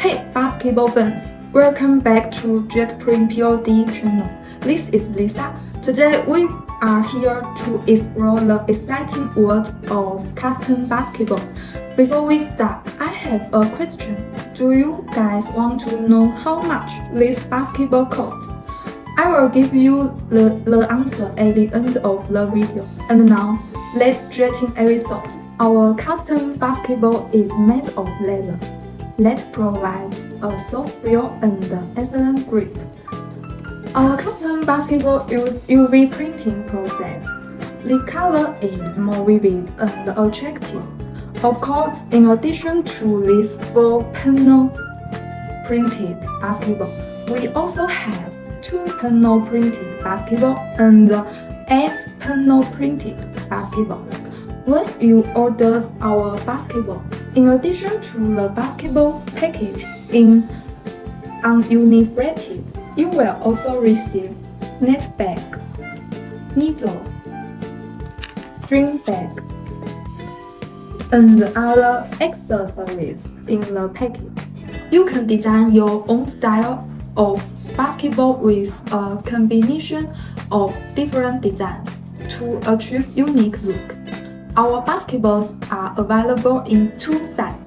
Hey basketball fans, welcome back to JetPrint POD channel. This is Lisa. Today we are here to explore the exciting world of custom basketball. Before we start, I have a question. Do you guys want to know how much this basketball costs? I will give you the answer at the end of the video. And now, let's straighten every thought. Our custom basketball is made of leather. That provides a soft feel and excellent grip. Our custom basketball uses UV printing process. The color is more vivid and attractive. Of course, in addition to this 4-panel printed basketball, we also have 2-panel printed basketball and 8-panel printed basketball. When you order our basketball, in addition to the basketball package in ununifrated, you will also receive net bag, needle, string bag, and other accessories in the package. You can design your own style of basketball with a combination of different designs to achieve unique look. Our basketballs are available in 2 sizes.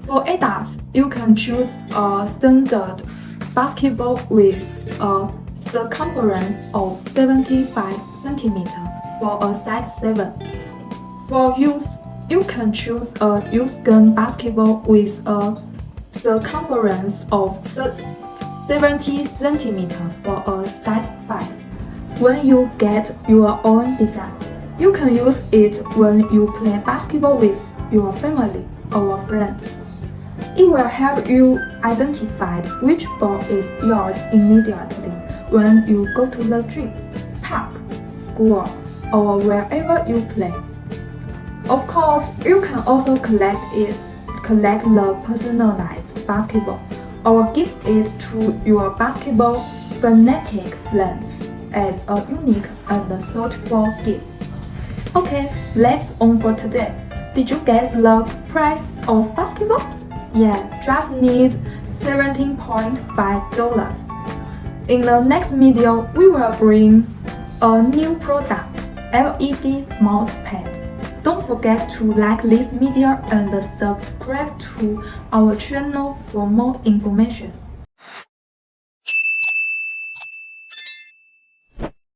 For adults, you can choose a standard basketball with a circumference of 75 cm for a size 7. For youth, you can choose a youth gun basketball with a circumference of 70 cm for a size 5. When you get your own design, you can use it when you play basketball with your family or friends. It will help you identify which ball is yours immediately when you go to the gym, park, school, or wherever you play. Of course, you can also collect the personalized basketball or give it to your basketball fanatic friends as a unique and thoughtful gift. Okay, that's all for today. Did you guess the price of basketball? Yeah, just need $17.5. In the next video, we will bring a new product, LED mouse pad. Don't forget to like this video and subscribe to our channel for more information.